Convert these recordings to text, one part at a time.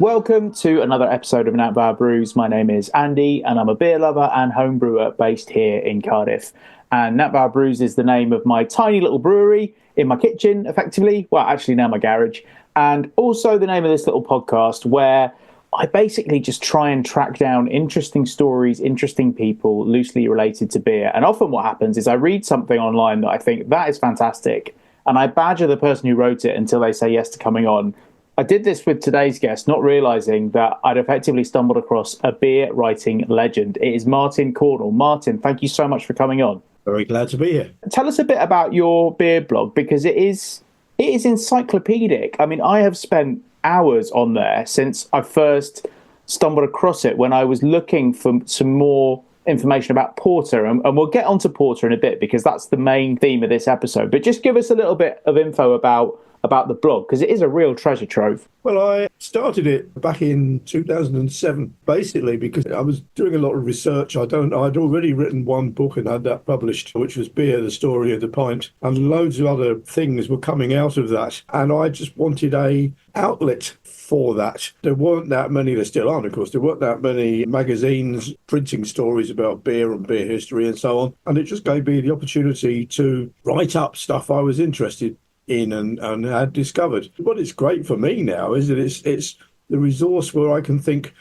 Welcome to another episode of Nat Bar Brews. My name is Andy and I'm a beer lover and home brewer based here in Cardiff. And Nat Bar Brews is the name of my tiny little brewery in my kitchen, effectively. Well, actually now my garage. And also the name of this little podcast where I basically just try and track down interesting stories, interesting people loosely related to beer. And often what happens is I read something online that I think that is fantastic. And I badger the person who wrote it until they say yes to coming on. I did this with today's guest, not realising that I'd effectively stumbled across a beer writing legend. It is Martyn Cornell. Martyn, thank you so much for coming on. Very glad to be here. Tell us a bit about your beer blog, because it is encyclopedic. I mean, I have spent hours on there since I first stumbled across it when I was looking for some more information about porter, and we'll get onto porter in a bit because that's the main theme of this episode. But just give us a little bit of info about the blog, because it is a real treasure trove. Well, I started it back in 2007, basically because I was doing a lot of research. I'd already written one book and had that published, which was Beer, the Story of the Pint, and loads of other things were coming out of that. And I just wanted a outlet for that. There weren't that many, there still aren't, of course, there weren't that many magazines printing stories about beer and beer history and so on. And it just gave me the opportunity to write up stuff I was interested in and had discovered. What is great for me now is that it's the resource where I can think,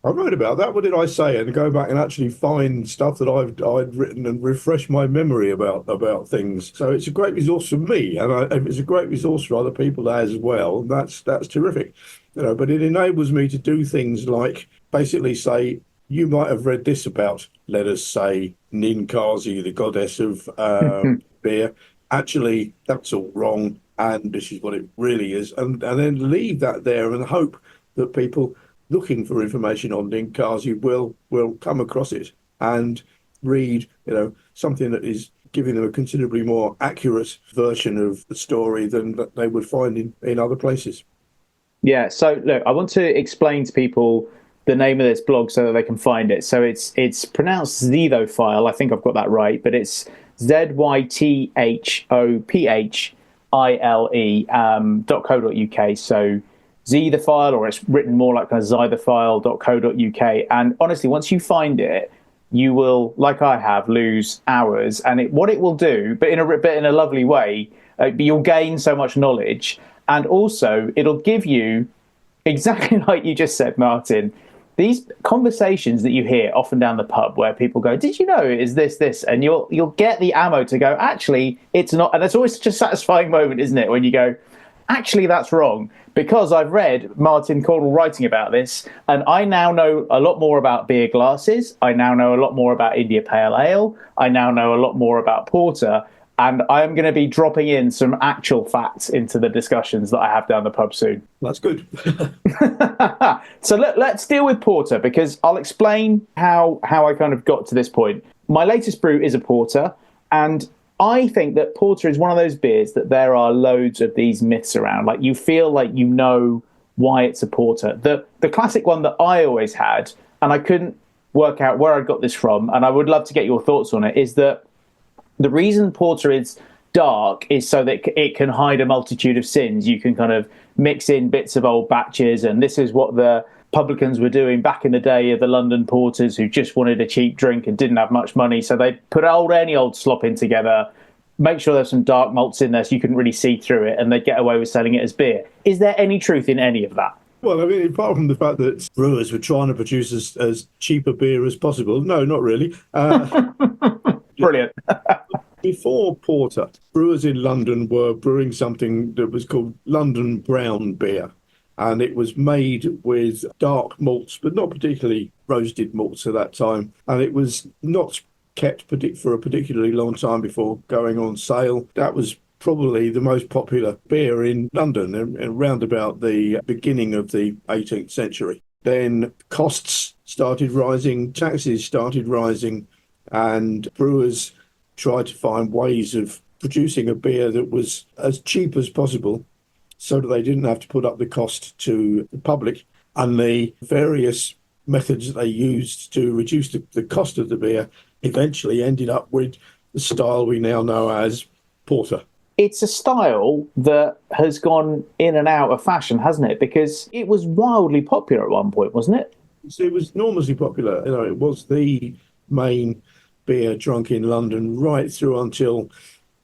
I wrote about that, what did I say? And go back and actually find stuff that I'd written and refresh my memory about things. So it's a great resource for me, and it's a great resource for other people as well. That's terrific. But it enables me to do things like basically say, you might have read this about, let us say, Ninkasi, the goddess of beer. Actually, that's all wrong, and this is what it really is. And then leave that there and hope that people looking for information on Ninkasi will come across it and read, something that is giving them a considerably more accurate version of the story than that they would find in other places. Yeah, so look, I want to explain to people the name of this blog so that they can find it. So it's pronounced Zythophile. I think I've got that right, but it's Zythophile.co.uk. So Zythophile, or it's written more like kind of Zythophile.co.uk. And honestly, once you find it, you will, like I have, lose hours. And what it will do, but in a lovely way, you'll gain so much knowledge. And also, it'll give you, exactly like you just said, Martyn, these conversations that you hear often down the pub where people go, did you know it is this? And you'll get the ammo to go, actually, it's not. And that's always such a satisfying moment, isn't it? When you go, actually, that's wrong. Because I've read Martyn Cornell writing about this, and I now know a lot more about beer glasses. I now know a lot more about India Pale Ale. I now know a lot more about porter. And I'm going to be dropping in some actual facts into the discussions that I have down the pub soon. That's good. So let's deal with porter, because I'll explain how I kind of got to this point. My latest brew is a porter, and I think that porter is one of those beers that there are loads of these myths around. Like, you feel like you know why it's a porter. The classic one that I always had, and I couldn't work out where I got this from, and I would love to get your thoughts on it, is that the reason porter is dark is so that it can hide a multitude of sins. You can kind of mix in bits of old batches, and this is what the publicans were doing back in the day of the London porters who just wanted a cheap drink and didn't have much money. So they put any old slop in together, make sure there's some dark malts in there so you couldn't really see through it, and they'd get away with selling it as beer. Is there any truth in any of that? Well, I mean, apart from the fact that brewers were trying to produce as cheap a beer as possible, no, not really. Brilliant. Before porter, brewers in London were brewing something that was called London brown beer. And it was made with dark malts, but not particularly roasted malts at that time. And it was not kept for a particularly long time before going on sale. That was probably the most popular beer in London around about the beginning of the 18th century. Then costs started rising, taxes started rising, and brewers tried to find ways of producing a beer that was as cheap as possible so that they didn't have to put up the cost to the public. And the various methods that they used to reduce the cost of the beer eventually ended up with the style we now know as porter. it's a style that has gone in and out of fashion, hasn't it? Because it was wildly popular at one point, wasn't it? So it was enormously popular. It was the main beer drunk in London right through until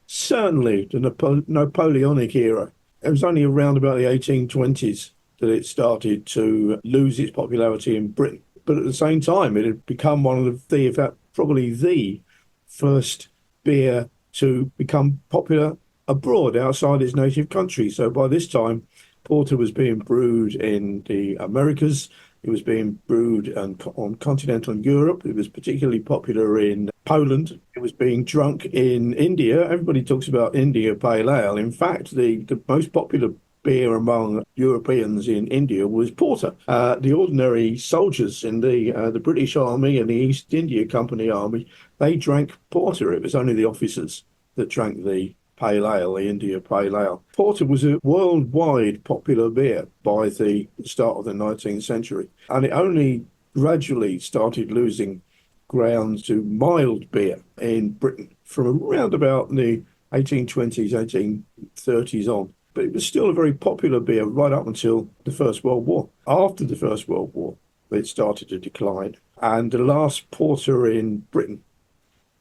certainly the Napoleonic era. It was only around about the 1820s that it started to lose its popularity in Britain. But at the same time, it had become one of the, if that probably the first beer to become popular abroad outside its native country. So by this time, porter was being brewed in the Americas. It was being brewed on continental Europe. It was particularly popular in Poland. It was being drunk in India. Everybody talks about India Pale Ale. In fact, the most popular beer among Europeans in India was porter. The ordinary soldiers in the British Army and the East India Company Army, they drank porter. It was only the officers that drank the Pale Ale, the India Pale Ale. Porter was a worldwide popular beer by the start of the 19th century, and it only gradually started losing ground to mild beer in Britain from around about the 1820s, 1830s on. But it was still a very popular beer right up until the First World War. After the First World War, it started to decline, and the last porter in Britain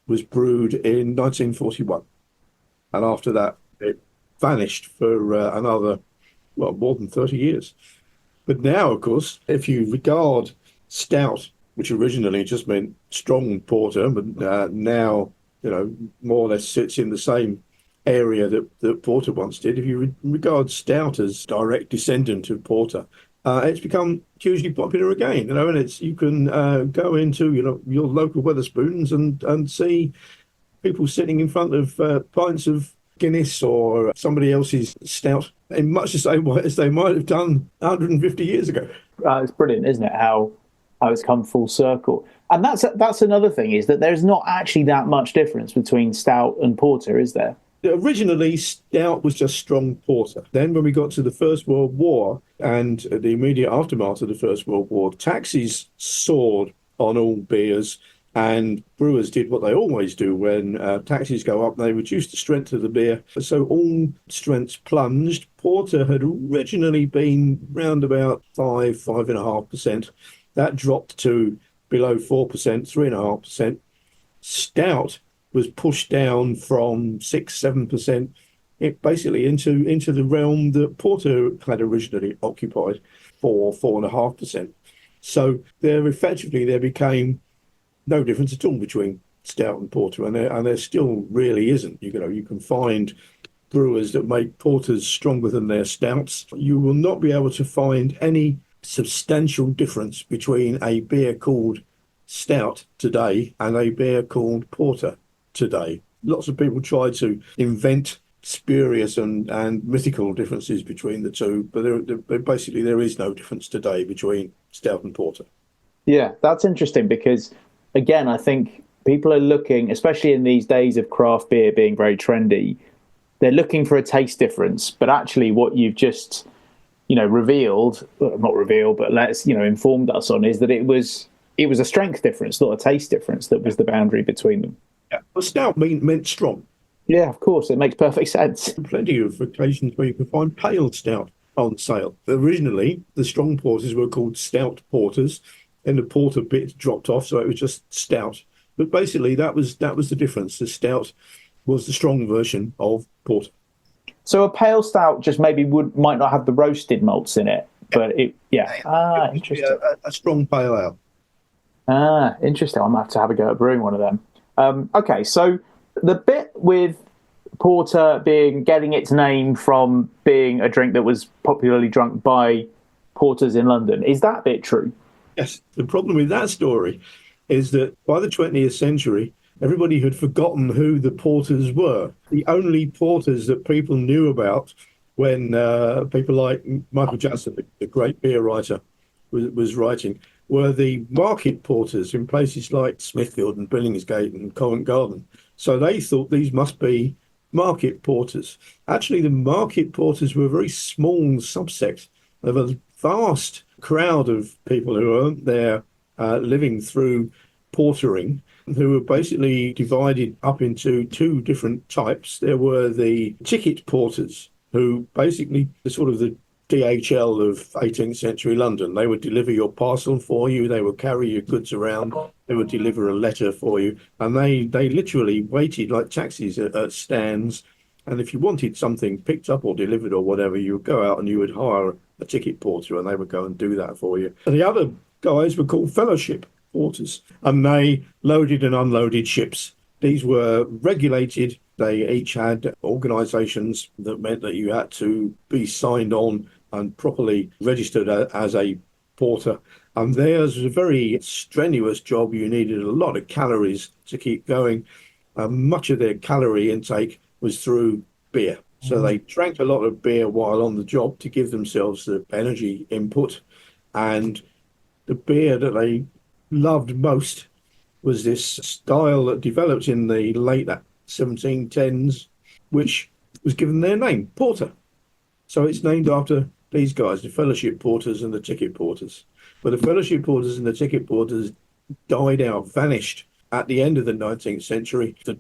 was brewed in 1941. And after that, it vanished for another, well, more than 30 years. But now, of course, if you regard stout, which originally just meant strong porter, but now, more or less sits in the same area that porter once did. If you regard stout as direct descendant of porter, it's become hugely popular again. And you can go into your local Wetherspoons and see people sitting in front of pints of Guinness or somebody else's stout in much the same way as they might have done 150 years ago. It's brilliant, isn't it? How it's come full circle. And that's another thing, is that there's not actually that much difference between stout and porter, is there? Originally, stout was just strong porter. Then when we got to the First World War and the immediate aftermath of the First World War, taxes soared on all beers. And brewers did what they always do when taxes go up. They reduce the strength of the beer. So all strengths plunged. Porter had originally been round about 5.5%. That dropped to below 4%, 3.5%. Stout was pushed down from 6-7%, basically into the realm that porter had originally occupied, 4.5%. So there became no difference at all between stout and porter, and there still really isn't. You can find brewers that make porters stronger than their stouts. You will not be able to find any substantial difference between a beer called stout today and a beer called porter today. Lots of people try to invent spurious and mythical differences between the two, but basically there is no difference today between stout and porter. Yeah, that's interesting because, again, I think people are looking, especially in these days of craft beer being very trendy, they're looking for a taste difference. But actually what you've just, revealed, well, not revealed, but informed us on, is that it was a strength difference, not a taste difference, that was the boundary between them. Yeah, well, stout meant strong. Yeah, of course, it makes perfect sense. Plenty of occasions where you can find pale stout on sale. Originally, the strong porters were called stout porters, and the porter bit dropped off, so it was just stout. But basically, that was the difference. The stout was the strong version of porter. So a pale stout just maybe might not have the roasted malts in it, but interesting. A strong pale ale. Interesting. I'm gonna have to have a go at brewing one of them. Okay, so the bit with porter getting its name from being a drink that was popularly drunk by porters in London, is that bit true? Yes. The problem with that story is that by the 20th century, everybody had forgotten who the porters were. The only porters that people knew about when people like Michael Jackson, the great beer writer, was writing, were the market porters in places like Smithfield and Billingsgate and Covent Garden. So they thought these must be market porters. Actually, the market porters were a very small subsect of a vast crowd of people who weren't there living through portering, who were basically divided up into two different types. There were the ticket porters, who basically the sort of the DHL of 18th century London. They would deliver your parcel for you, they would carry your goods around, they would deliver a letter for you, and they literally waited like taxis at stands. And if you wanted something picked up or delivered or whatever, you would go out and you would hire a ticket porter and they would go and do that for you. And the other guys were called fellowship porters, and they loaded and unloaded ships. These were regulated. They each had organisations that meant that you had to be signed on and properly registered as a porter. And theirs was a very strenuous job. You needed a lot of calories to keep going. Much of their calorie intake was through beer. So they drank a lot of beer while on the job to give themselves the energy input. And the beer that they loved most was this style that developed in the late 1710s, which was given their name, porter. So it's named after these guys, the fellowship porters and the ticket porters. But the fellowship porters and the ticket porters died out, vanished at the end of the 19th century. The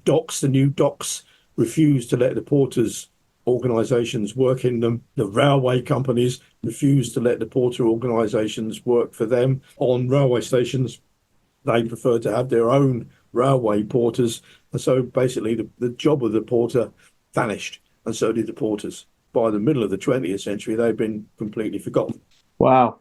new docks, refused to let the porters' organisations work in them. The railway companies refused to let the porter organisations work for them on railway stations. They preferred to have their own railway porters. And so basically the job of the porter vanished, and so did the porters. By the middle of the 20th century, they've been completely forgotten. Wow.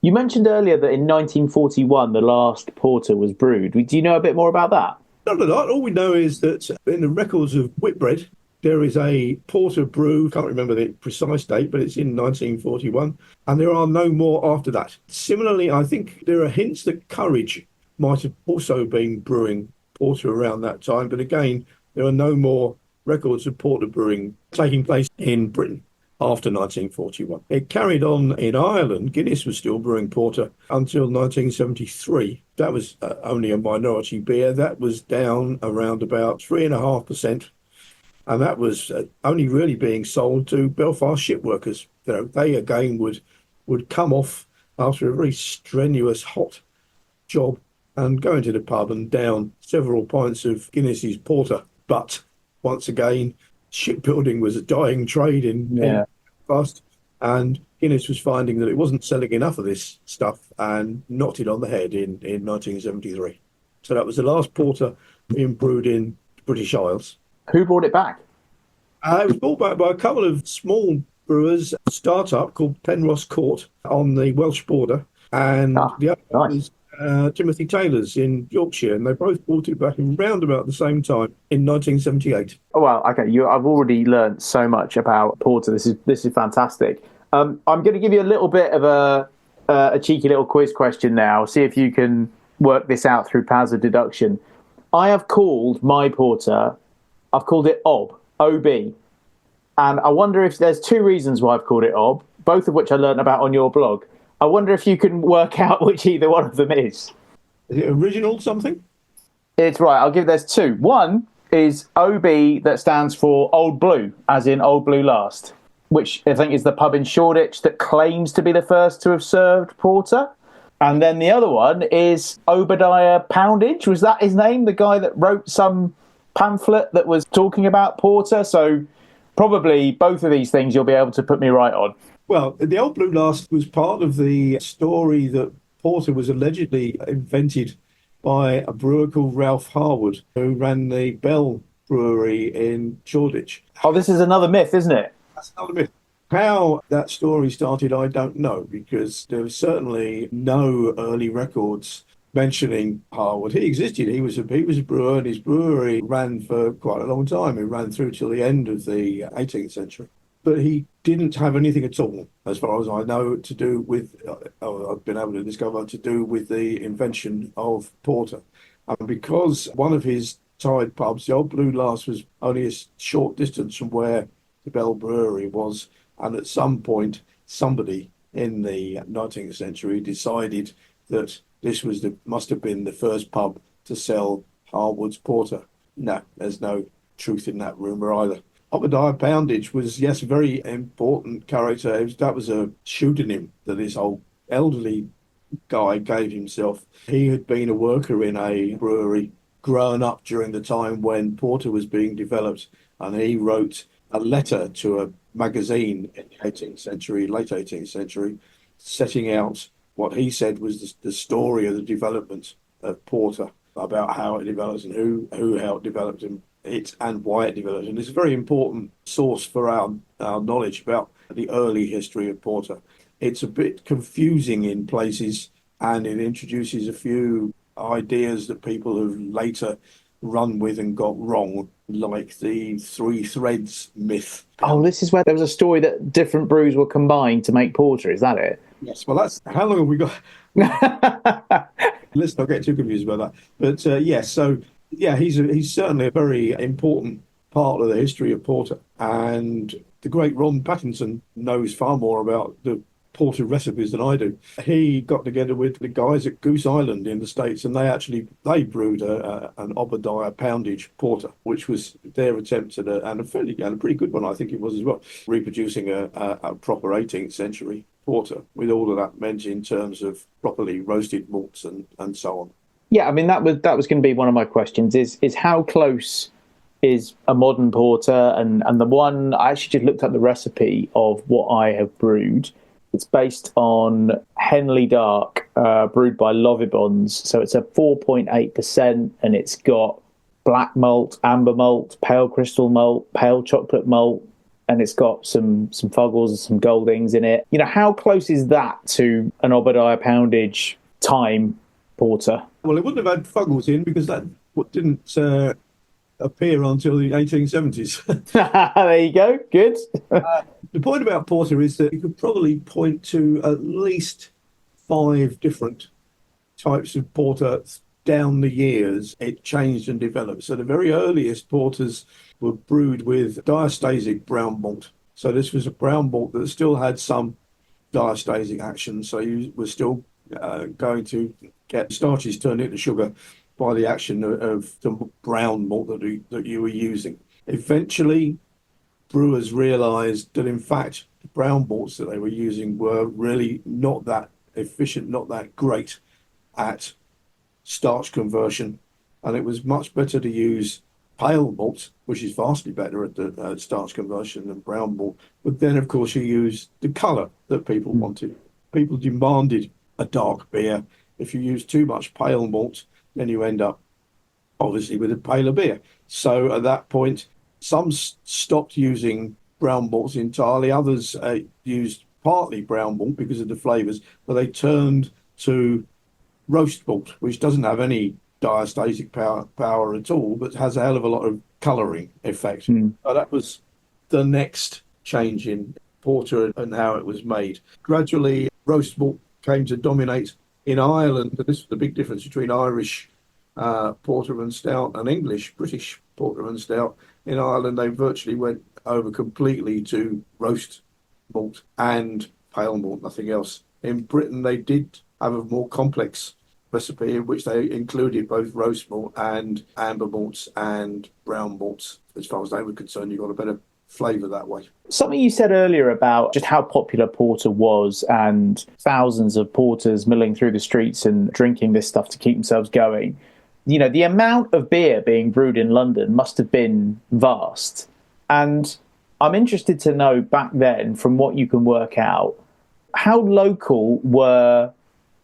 You mentioned earlier that in 1941, the last porter was brewed. Do you know a bit more about that? Not a lot. All we know is that in the records of Whitbread, there is a porter brew. Can't remember the precise date, but it's in 1941. And there are no more after that. Similarly, I think there are hints that Courage might have also been brewing porter around that time. But again, there are no more records of porter brewing taking place in Britain after 1941. It carried on in Ireland. Guinness was still brewing porter until 1973. That was only a minority beer. That was down around about 3.5%. And that was only really being sold to Belfast shipworkers. You know, they again would come off after a very strenuous, hot job and go into the pub and down several pints of Guinness's porter. But once again, shipbuilding was a dying trade in Belfast, and Guinness was finding that it wasn't selling enough of this stuff and knocked it on the head in 1973. So that was the last porter being brewed in the British Isles. Who brought it back? It was brought back by a couple of small brewers, a start-up called Penrose Court on the Welsh border, and the other was Timothy Taylor's in Yorkshire, and they both brought it back in round about the same time in 1978. Oh, well, okay. I've already learned so much about porter. This is fantastic. I'm going to give you a little bit of a cheeky little quiz question now. See if you can work this out through powers of deduction. I have called my porter. I've called it OB, and I wonder if there's two reasons why I've called it OB, both of which I learned about on your blog. I wonder if you can work out which either one of them is. Is it original something? It's right. There's two. One is OB, that stands for Old Blue, as in Old Blue Last, which I think is the pub in Shoreditch that claims to be the first to have served porter. And then the other one is Obadiah Poundage. Was that his name? The guy that wrote some pamphlet that was talking about porter. So probably both of these things you'll be able to put me right on. Well, the Old Blue Last was part of the story that porter was allegedly invented by a brewer called Ralph Harwood, who ran the Bell Brewery in Shoreditch. Oh, this is another myth, isn't it? That's another myth. How that story started, I don't know, because there was certainly no early records mentioning Harwood. He existed. He was a brewer, and his brewery ran for quite a long time. It ran through till the end of the 18th century. But he didn't have anything at all, as far as I know, to do with, I've been able to discover, to do with the invention of porter. And because one of his tied pubs, the Old Blue Last, was only a short distance from where the Bell Brewery was, and at some point, somebody in the 19th century decided that this must have been the first pub to sell Harwood's porter. No, there's no truth in that rumour either. Obadiah Poundage was, yes, a very important character. That was a pseudonym that this old elderly guy gave himself. He had been a worker in a brewery, grown up during the time when porter was being developed, and he wrote a letter to a magazine in the 18th century, late 18th century, setting out what he said was the story of the development of porter, about how it develops and who helped develop it and why it developed. And it's a very important source for our knowledge about the early history of porter. It's a bit confusing in places, and it introduces a few ideas that people have later run with and got wrong, like the three threads myth. Oh, this is where there was a story that different brews were combined to make porter. Is that it? Yes, well, that's how long have we got? Let's not get too confused about that. But yes, so yeah, he's certainly a very important part of the history of porter, and the great Ron Pattinson knows far more about the porter recipes than I do. He got together with the guys at Goose Island in the States, and they brewed an Obadiah poundage porter, which was their attempt at a pretty good one, I think it was as well, reproducing a proper 18th century porter with all of that meant in terms of properly roasted malts and so on. Yeah, I mean that was going to be one of my questions. Is how close is a modern porter, and the one I actually just looked up the recipe of what I have brewed. It's based on Henley Dark, brewed by Lovibonds. So it's a 4.8%, and it's got black malt, amber malt, pale crystal malt, pale chocolate malt, and it's got some Fuggles and some Goldings in it. You know, how close is that to an Obadiah poundage time porter? Well, it wouldn't have had Fuggles in because that didn't appear until the 1870s. There you go. Good. The point about porter is that you could probably point to at least 5 different types of porter down the years. It changed and developed. So the very earliest porters were brewed with diastasic brown malt. So this was a brown malt that still had some diastasic action. So you were still going to get starches turned into sugar by the action of the brown malt that you were using. Eventually, brewers realized that, in fact, the brown malts that they were using were really not that efficient, not that great at starch conversion. And it was much better to use pale malt, which is vastly better at the starch conversion than brown malt. But then, of course, you use the colour that people wanted. People demanded a dark beer. If you use too much pale malt, then you end up obviously with a paler beer. So at that point, some stopped using brown malts entirely. Others used partly brown malt because of the flavours, but they turned to roast malt, which doesn't have any diastasic power at all, but has a hell of a lot of colouring effect. So that was the next change in porter and how it was made. Gradually, roast malt came to dominate in Ireland, and this was the big difference between Irish porter and stout and British porter and stout. In Ireland, they virtually went over completely to roast malt and pale malt, nothing else. In Britain, they did have a more complex recipe in which they included both roast malt and amber malts and brown malts. As far as they were concerned, you got a better flavour that way. Something you said earlier about just how popular porter was and thousands of porters milling through the streets and drinking this stuff to keep themselves going. You know, the amount of beer being brewed in London must have been vast. And I'm interested to know back then, from what you can work out, how local were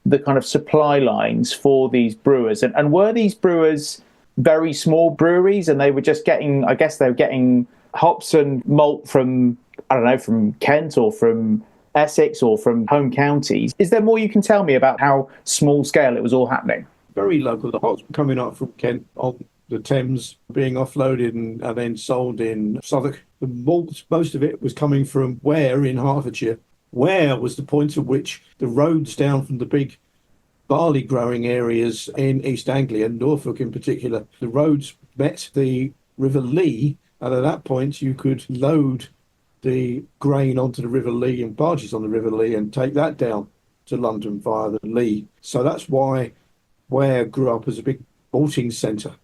the kind of supply lines for these brewers? And were these brewers very small breweries and they were just getting, I guess they were getting hops and malt from, I don't know, from Kent or from Essex or from home counties? Is there more you can tell me about how small scale it was all happening? Very local. The hops were coming up from Kent on the Thames, being offloaded and then sold in Southwark. The malt, most of it was coming from Ware in Hertfordshire. Ware was the point at which the roads down from the big barley growing areas in East Anglia, Norfolk in particular, the roads met the River Lee, and at that point you could load the grain onto the River Lee and barges on the River Lee and take that down to London via the Lee. So that's why Ware grew up as a big malting centre,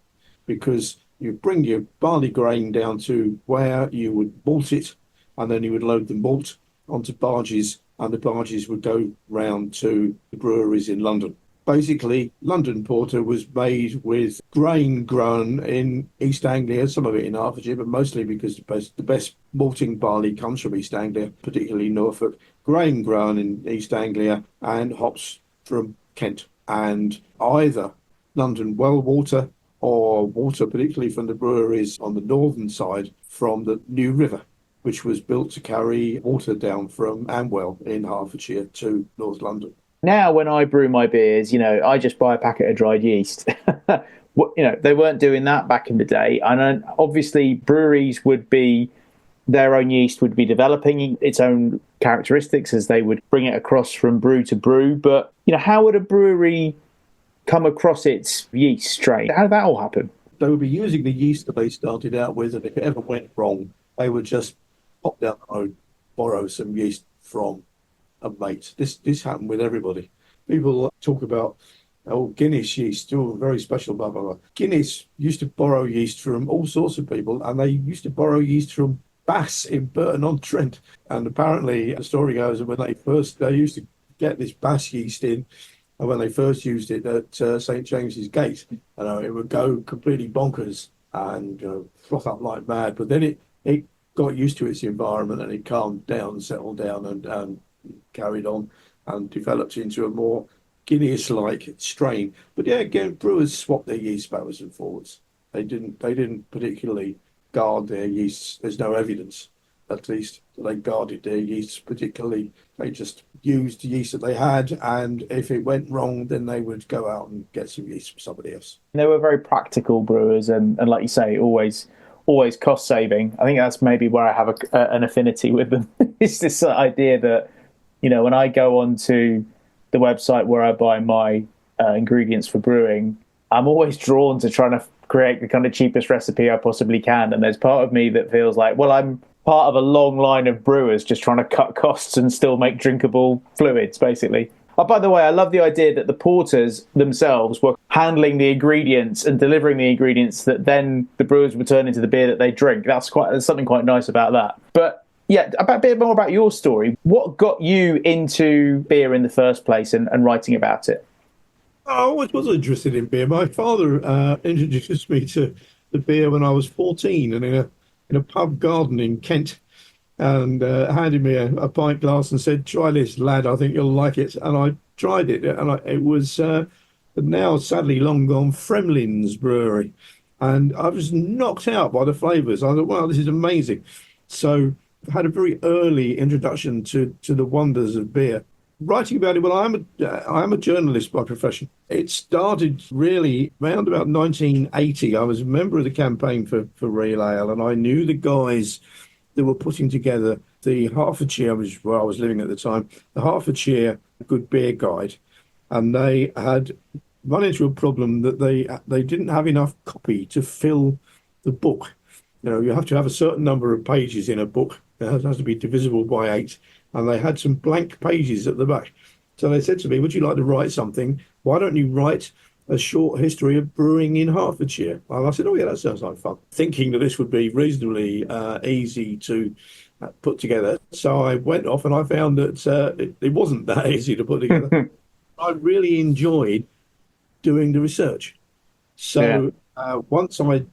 because you bring your barley grain down to Ware, you would malt it, and then you would load the malt onto barges and the barges would go round to the breweries in London. Basically, London porter was made with grain grown in East Anglia, some of it in Hertfordshire, but mostly because the best malting barley comes from East Anglia, particularly Norfolk. Grain grown in East Anglia and hops from Kent. And either London well water or water, particularly from the breweries on the northern side, from the New River, which was built to carry water down from Amwell in Hertfordshire to North London. Now, when I brew my beers, I just buy a packet of dried yeast. They weren't doing that back in the day. And obviously, breweries their own yeast would be developing its own characteristics as they would bring it across from brew to brew. But, how would a brewery come across its yeast strain? How did that all happen? They would be using the yeast that they started out with, and if it ever went wrong, they would just pop down the road, borrow some yeast from a mate. This happened with everybody. People talk about, Guinness yeast, very special, blah, blah, blah. Guinness used to borrow yeast from all sorts of people, and they used to borrow yeast from Bass in Burton-on-Trent. And apparently, the story goes that when they used to get this Bass yeast in, and when they first used it at St. James's Gate, it would go completely bonkers and froth up like mad. But then it got used to its environment, and it calmed down, settled down, and carried on and developed into a more Guinness-like strain. But yeah, again, brewers swapped their yeast backwards and forwards. They didn't particularly guard their yeasts. There's no evidence, at least, that they guarded their yeasts particularly. They just used the yeast that they had, and if it went wrong, then they would go out and get some yeast from somebody else. They were very practical brewers, and like you say, always cost saving. I think that's maybe where I have an affinity with them. It's this idea that, when I go onto the website where I buy my ingredients for brewing, I'm always drawn to trying to create the kind of cheapest recipe I possibly can. And there's part of me that feels like, well, I'm part of a long line of brewers just trying to cut costs and still make drinkable fluids, basically. Oh, by the way, I love the idea that the porters themselves were handling the ingredients and delivering the ingredients that then the brewers would turn into the beer that they drink. There's something quite nice about that. But yeah, a bit more about your story. What got you into beer in the first place and writing about it? I always was interested in beer. My father introduced me to the beer when I was 14 and in a pub garden in Kent, and handed me a pint glass and said, "Try this, lad. I think you'll like it." And I tried it, and it was now sadly long gone Fremlin's Brewery, and I was knocked out by the flavours. I thought, "Wow, this is amazing." So I had a very early introduction to the wonders of beer. Writing about it, well, I am a journalist by profession. It started really around about 1980. I was a member of the campaign for Real Ale, and I knew the guys that were putting together the Hertfordshire, where I was living at the time, the Hertfordshire Good Beer Guide, and they had run into a problem that they didn't have enough copy to fill the book. You have to have a certain number of pages in a book. It has to be divisible by 8. And they had some blank pages at the back. So they said to me, "Would you like to write something? Why don't you write a short history of brewing in Hertfordshire?" And I said, "Oh, yeah, that sounds like fun." Thinking that this would be reasonably easy to put together. So I went off and I found that it wasn't that easy to put together. I really enjoyed doing the research. So once I'd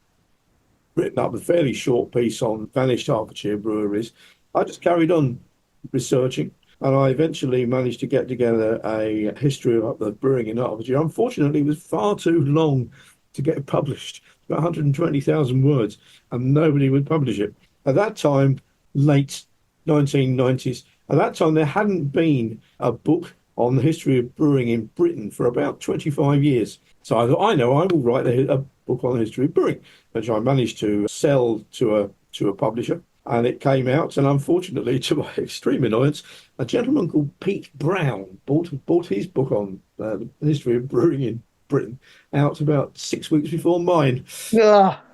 written up a fairly short piece on vanished Hertfordshire breweries, I just carried on researching, and I eventually managed to get together a history of the brewing in Hertfordshire. Unfortunately, it was far too long to get published, about 120,000 words, and nobody would publish it. At that time, late 1990s, at that time there hadn't been a book on the history of brewing in Britain for about 25 years. So I thought, I will write a book on the history of brewing, which I managed to sell to a publisher. And it came out, and unfortunately, to my extreme annoyance, a gentleman called Pete Brown bought his book on the history of brewing in Britain out about 6 weeks before mine,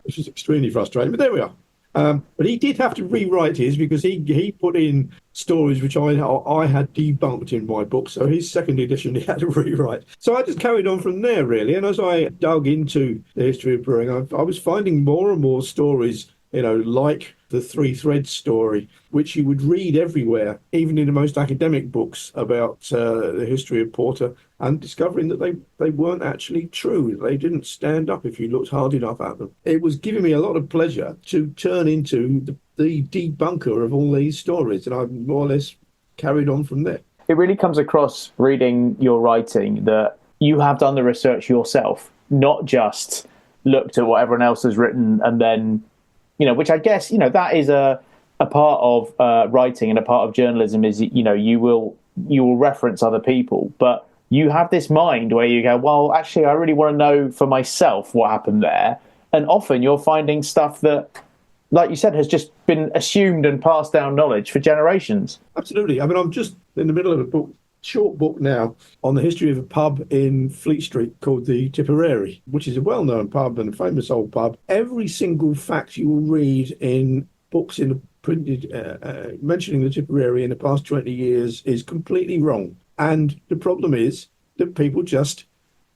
which was extremely frustrating. But there we are. But he did have to rewrite his because he put in stories which I had debunked in my book. So his second edition he had to rewrite. So I just carried on from there, really. And as I dug into the history of brewing, I was finding more and more stories like the Three Threads story, which you would read everywhere, even in the most academic books about the history of porter, and discovering that they weren't actually true. They didn't stand up if you looked hard enough at them. It was giving me a lot of pleasure to turn into the debunker of all these stories, and I've more or less carried on from there. It really comes across reading your writing that you have done the research yourself, not just looked at what everyone else has written and then, which I guess, that is a part of writing and a part of journalism is, you will reference other people, but you have this mind where you go, well, actually, I really want to know for myself what happened there. And often you're finding stuff that, like you said, has just been assumed and passed down knowledge for generations. Absolutely. I mean, I'm just in the middle of a short book now on the history of a pub in Fleet Street called the Tipperary, which is a well-known pub and a famous old pub. Every single fact you will read in books in the printed mentioning the Tipperary in the past 20 years is completely wrong. And the problem is that people just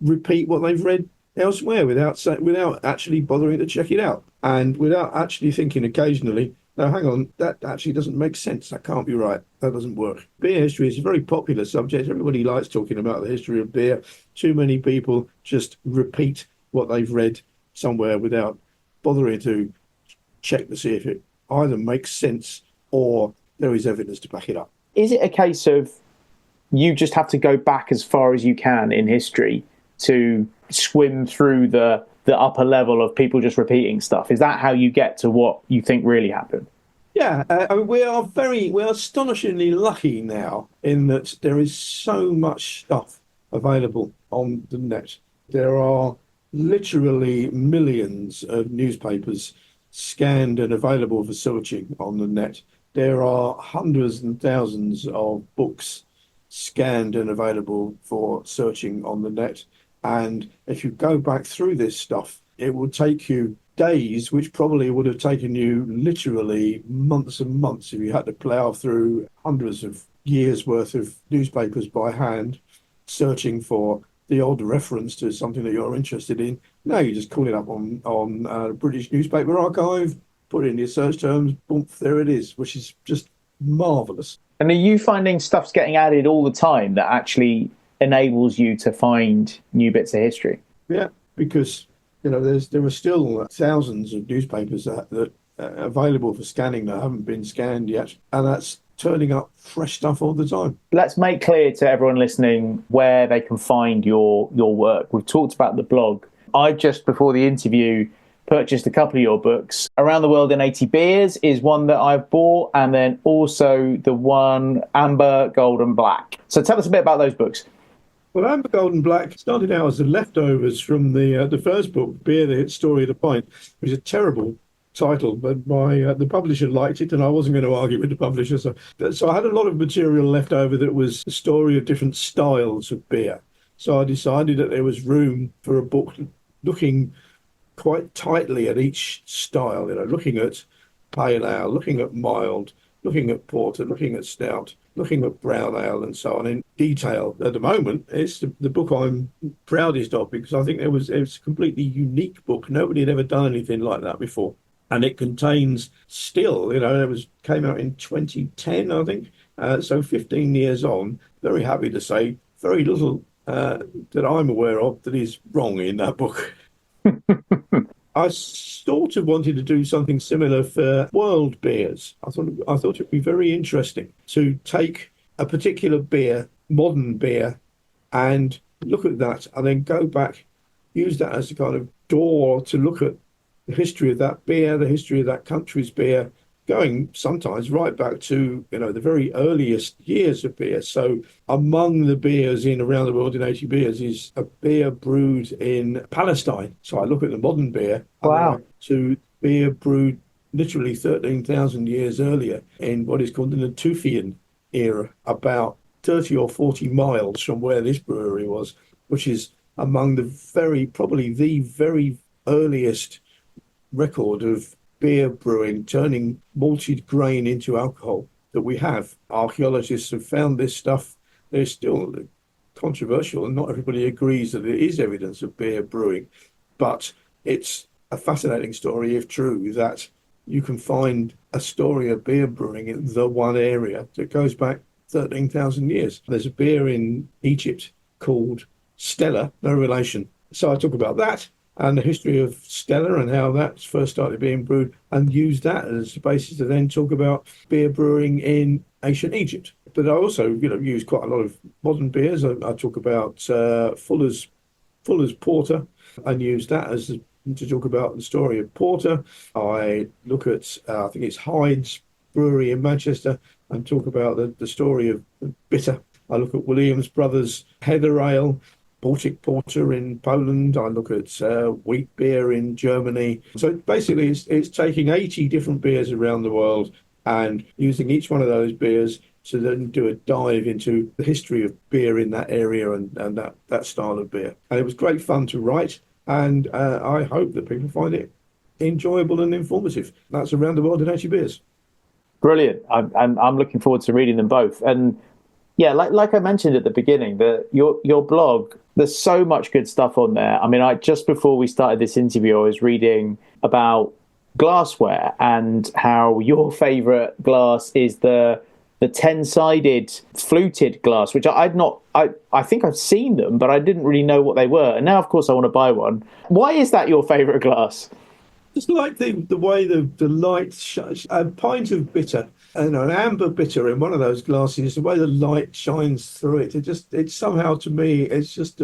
repeat what they've read elsewhere without actually bothering to check it out, and without actually thinking occasionally, no, hang on, that actually doesn't make sense. That can't be right. That doesn't work. Beer history is a very popular subject. Everybody likes talking about the history of beer. Too many people just repeat what they've read somewhere without bothering to check to see if it either makes sense or there is evidence to back it up. Is it a case of you just have to go back as far as you can in history to swim through the upper level of people just repeating stuff? Is that how you get to what you think really happened? Yeah, I mean, we're astonishingly lucky now in that there is so much stuff available on the net. There are literally millions of newspapers scanned and available for searching on the net. There are hundreds and thousands of books scanned and available for searching on the net. And if you go back through this stuff, it will take you days, which probably would have taken you literally months and months if you had to plough through hundreds of years' worth of newspapers by hand, searching for the odd reference to something that you're interested in. Now you just call it up on British Newspaper Archive, put in your search terms, boom, there it is, which is just marvellous. And are you finding stuff's getting added all the time that actually enables you to find new bits of history? Yeah, because there are still thousands of newspapers that are available for scanning that haven't been scanned yet, and that's turning up fresh stuff all the time. Let's make clear to everyone listening where they can find your work. We've talked about the blog. I just before the interview purchased a couple of your books. Around the World in 80 Beers is one that I've bought, and then also the one Amber, Gold and Black. So tell us a bit about those books. Well, Amber, Gold and Black started out as the leftovers from the first book, Beer, the Story of the Pint, which is a terrible title, but the publisher liked it, and I wasn't going to argue with the publisher. So I had a lot of material left over that was a story of different styles of beer. So I decided that there was room for a book looking quite tightly at each style, looking at pale ale, looking at mild, looking at porter, looking at stout, looking at brown ale and so on in detail. At the moment, it's the book I'm proudest of because I think it was a completely unique book. Nobody had ever done anything like that before. And it contains still, came out in 2010, I think. So 15 years on, very happy to say very little that I'm aware of that is wrong in that book. I sort of wanted to do something similar for world beers. I thought it would be very interesting to take a particular beer, modern beer, and look at that and then go back, use that as a kind of door to look at the history of that beer, the history of that country's beer, going sometimes right back to, the very earliest years of beer. So among the beers in Around the World in 80 Beers is a beer brewed in Palestine. So I look at the modern beer. Wow. To beer brewed literally 13,000 years earlier in what is called the Zythophile era, about 30 or 40 miles from where this brewery was, which is among probably the very earliest record of beer brewing, turning malted grain into alcohol that we have. Archaeologists have found this stuff. They're still controversial, and not everybody agrees that it is evidence of beer brewing. But it's a fascinating story, if true, that you can find a story of beer brewing in the one area that goes back 13,000 years. There's a beer in Egypt called Stella, no relation. So I talk about that and the history of Stella and how that first started being brewed, and use that as the basis to then talk about beer brewing in ancient Egypt. But I also, use quite a lot of modern beers. I talk about Fuller's Porter, and use that as to talk about the story of porter. I look at, I think it's Hyde's Brewery in Manchester, and talk about the story of bitter. I look at Williams Brothers Heather Ale, Baltic Porter in Poland. I look at wheat beer in Germany. So basically, it's taking 80 different beers around the world and using each one of those beers to then do a dive into the history of beer in that area and that style of beer. And it was great fun to write, and I hope that people find it enjoyable and informative. That's Around the World in 80 Beers. Brilliant. I'm looking forward to reading them both. And yeah, like I mentioned at the beginning, your blog, there's so much good stuff on there. I mean, just before we started this interview, I was reading about glassware and how your favorite glass is the 10-sided fluted glass, which I think I've seen them, but I didn't really know what they were. And now, of course, I want to buy one. Why is that your favorite glass? Just like the way the light shines, a pint of bitter and an amber bitter in one of those glasses, the way the light shines through it, it somehow, to me, it's just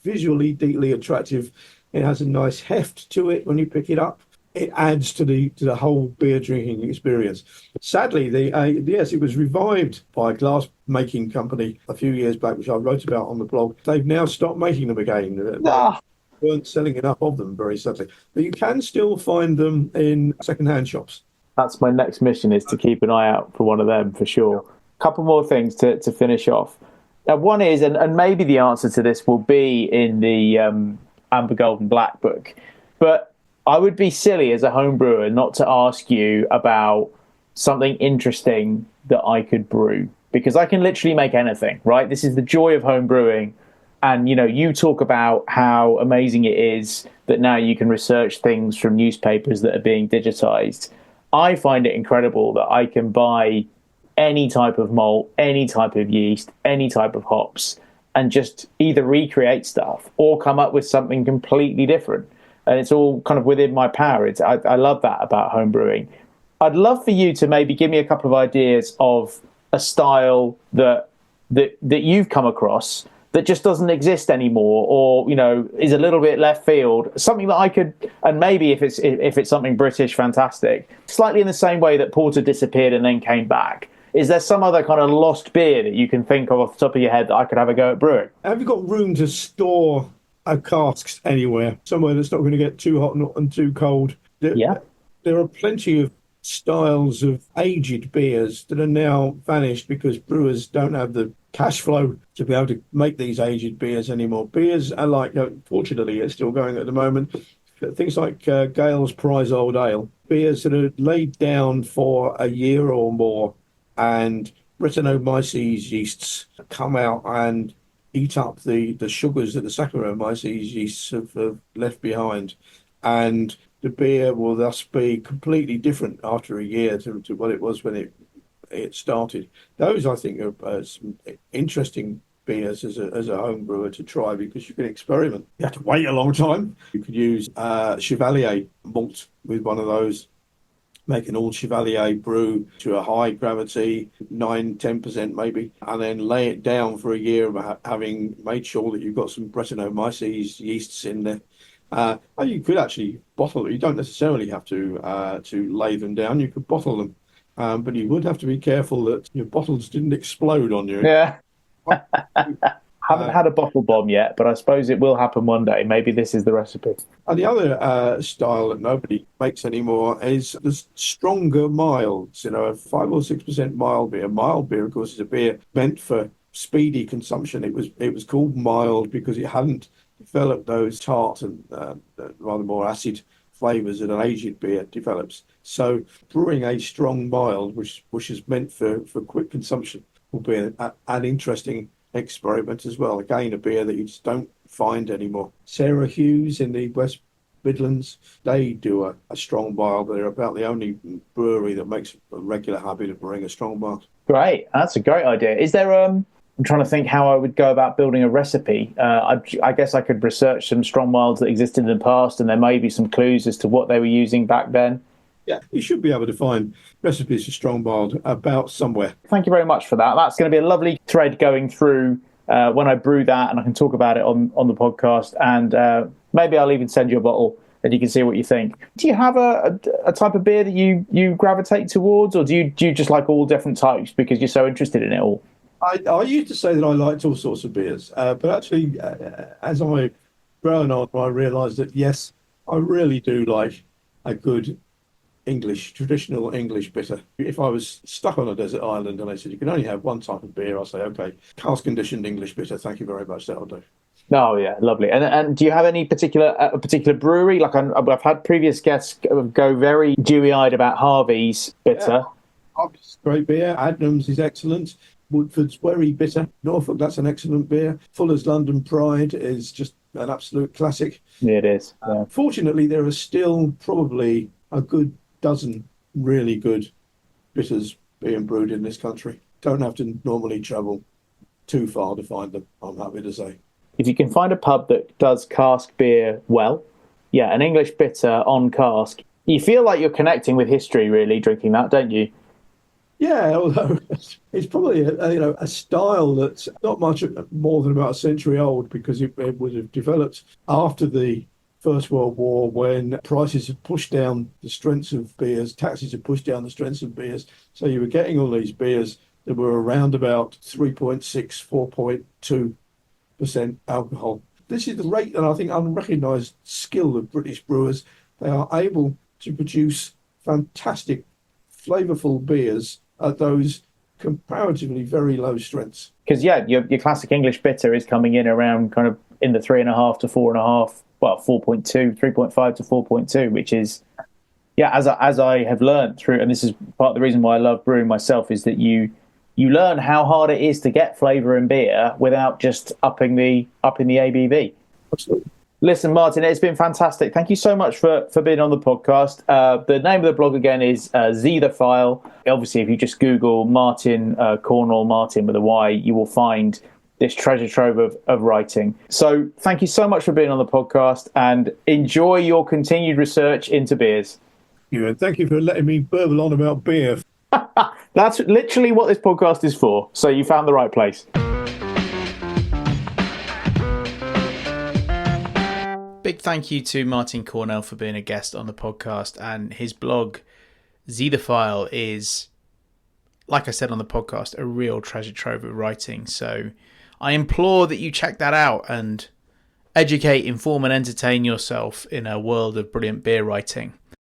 visually deeply attractive. It has a nice heft to it when you pick it up. It adds to the whole beer drinking experience. Sadly, yes, it was revived by a glass making company a few years back, which I wrote about on the blog. They've now stopped making them again. They weren't selling enough of them, very sadly. But you can still find them in second-hand shops. That's my next mission, is to keep an eye out for one of them for sure. A couple more things to finish off. Now, one is, and maybe the answer to this will be in the Amber Gold and Black book, but I would be silly as a home brewer not to ask you about something interesting that I could brew, because I can literally make anything, right? This is the joy of home brewing. And, you talk about how amazing it is that now you can research things from newspapers that are being digitized. I find it incredible that I can buy any type of malt, any type of yeast, any type of hops, and just either recreate stuff or come up with something completely different. And it's all kind of within my power. I love that about home brewing. I'd love for you to maybe give me a couple of ideas of a style that you've come across that just doesn't exist anymore, or is a little bit left field. Something that I could, and maybe if it's something British, fantastic. Slightly in the same way that porter disappeared and then came back. Is there some other kind of lost beer that you can think of off the top of your head that I could have a go at brewing? Have you got room to store casks anywhere, somewhere that's not going to get too hot and too cold? Yeah. There are plenty of styles of aged beers that are now vanished because brewers don't have the cash flow to be able to make these aged beers anymore. Beers are like, fortunately, it's still going at the moment. Things like Gale's Prize Old Ale, beers that are laid down for a year or more, and Brettanomyces yeasts come out and eat up the sugars that the Saccharomyces yeasts have left behind. And the beer will thus be completely different after a year to what it was when it started. Those, I think, are some interesting beers as a home brewer to try, because you can experiment. You have to wait a long time. You could use Chevalier malt with one of those, make an old Chevalier brew to a high gravity, 9-10% maybe, and then lay it down for a year, having made sure that you've got some Brettanomyces yeasts in there. And you could actually bottle it. You don't necessarily have to lay them down. You could bottle them, but you would have to be careful that your bottles didn't explode on you. Yeah. Haven't had a bottle bomb yet, but I suppose it will happen one day. Maybe this is the recipe. And the other style that nobody makes anymore is the stronger milds. A 5 or 6% mild beer. Mild beer, of course, is a beer meant for speedy consumption. It was called mild because it hadn't developed those tart and rather more acid flavors that an aged beer develops. So brewing a strong mild, which is meant for quick consumption, will be an interesting experiment as well. Again, a beer that you just don't find anymore. Sarah Hughes in the West Midlands. They do a strong barley. They're about the only brewery that makes a regular habit of brewing a strong barley. Great. That's a great idea. Is there, I'm trying to think how I would go about building a recipe. I guess I could research some strong malts that existed in the past, and there may be some clues as to what they were using back then. Yeah, you should be able to find recipes for strong barley about somewhere. Thank you very much for that. That's going to be a lovely thread going through when I brew that, and I can talk about it on the podcast. And maybe I'll even send you a bottle and you can see what you think. Do you have a type of beer that you gravitate towards, or do you just like all different types because you're so interested in it all? I used to say that I liked all sorts of beers, but actually, as I've grown on, I realised that, yes, I really do like a good traditional English bitter. If I was stuck on a desert island and they said you can only have one type of beer, I'll say, okay, cask conditioned English bitter, thank you very much, that'll do. Oh yeah, lovely. And do you have any particular brewery? Like I've had previous guests go very dewy-eyed about Harvey's bitter. Yeah. Harvey's great beer. Adnams is excellent. Woodford's very bitter. Norfolk, that's an excellent beer. Fuller's London Pride is just an absolute classic. Yeah, it is. Yeah. Fortunately, there are still probably a good dozen really good bitters being brewed in this country. Don't have to normally travel too far to find them, I'm happy to say. If you can find a pub that does cask beer well, yeah, an English bitter on cask, you feel like you're connecting with history, really, drinking that, don't you? Yeah, although it's probably a style that's not much more than about a century old, because it would have developed after the First World War, when prices had pushed down the strengths of beers, taxes had pushed down the strengths of beers. So you were getting all these beers that were around about 3.6, 4.2% alcohol. This is the rate, and I think unrecognised skill of British brewers. They are able to produce fantastic, flavourful beers at those comparatively very low strengths. Because yeah, your classic English bitter is coming in around kind of in the 3.5 to 4.5, well, 4.2, 3.5 to 4.2, which is, yeah, as I have learned through, and this is part of the reason why I love brewing myself, is that you learn how hard it is to get flavour in beer without just upping the ABV. Absolutely. Listen, Martyn, it's been fantastic. Thank you so much for being on the podcast. The name of the blog again is Zythophile. Obviously, if you just Google Martyn Cornell, Martyn with a Y, you will find this treasure trove of writing. So thank you so much for being on the podcast, and enjoy your continued research into beers. Yeah, and thank you for letting me burble on about beer. That's literally what this podcast is for. So you found the right place. Big thank you to Martyn Cornell for being a guest on the podcast, and his blog Zythophile is, like I said on the podcast, a real treasure trove of writing. So I implore that you check that out and educate, inform and entertain yourself in a world of brilliant beer writing.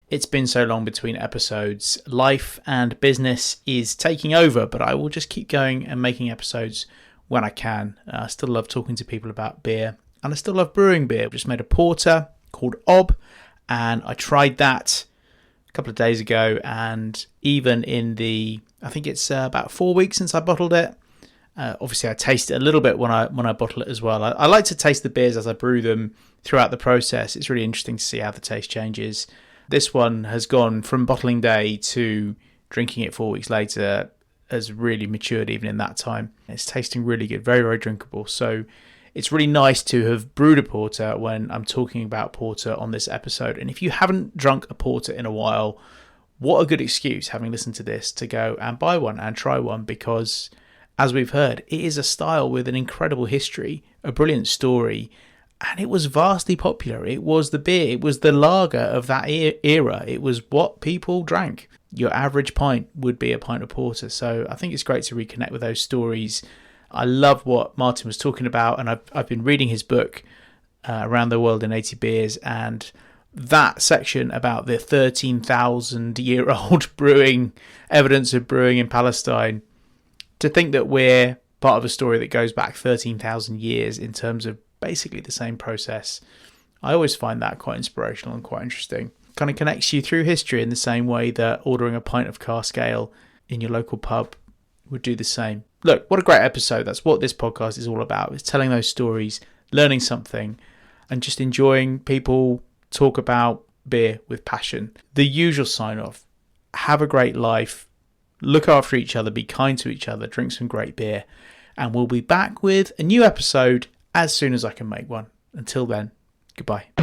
It's been so long between episodes. Life and business is taking over, but I will just keep going and making episodes when I can. I still love talking to people about beer. And I still love brewing beer. I just made a porter called Ob, and I tried that a couple of days ago. And even in I think it's about 4 weeks since I bottled it. Obviously, I taste it a little bit when I bottle it as well. I like to taste the beers as I brew them throughout the process. It's really interesting to see how the taste changes. This one has gone from bottling day to drinking it 4 weeks later, has really matured even in that time. It's tasting really good, very, very drinkable. So it's really nice to have brewed a porter when I'm talking about porter on this episode. And if you haven't drunk a porter in a while, what a good excuse, having listened to this, to go and buy one and try one, because, as we've heard, it is a style with an incredible history, a brilliant story, and it was vastly popular. It was the beer, it was the lager of that era. It was what people drank. Your average pint would be a pint of porter. So I think it's great to reconnect with those stories. I love what Martyn was talking about, and I've been reading his book, Around the World in 80 Beers, and that section about the 13,000-year-old brewing, evidence of brewing in Palestine. To think that we're part of a story that goes back 13,000 years in terms of basically the same process, I always find that quite inspirational and quite interesting. Kind of connects you through history in the same way that ordering a pint of cask ale in your local pub would do the same. Look, what a great episode. That's what this podcast is all about. It's telling those stories, learning something, and just enjoying people talk about beer with passion. The usual sign off: have a great life, look after each other, be kind to each other, drink some great beer, and we'll be back with a new episode as soon as I can make one. Until then, goodbye.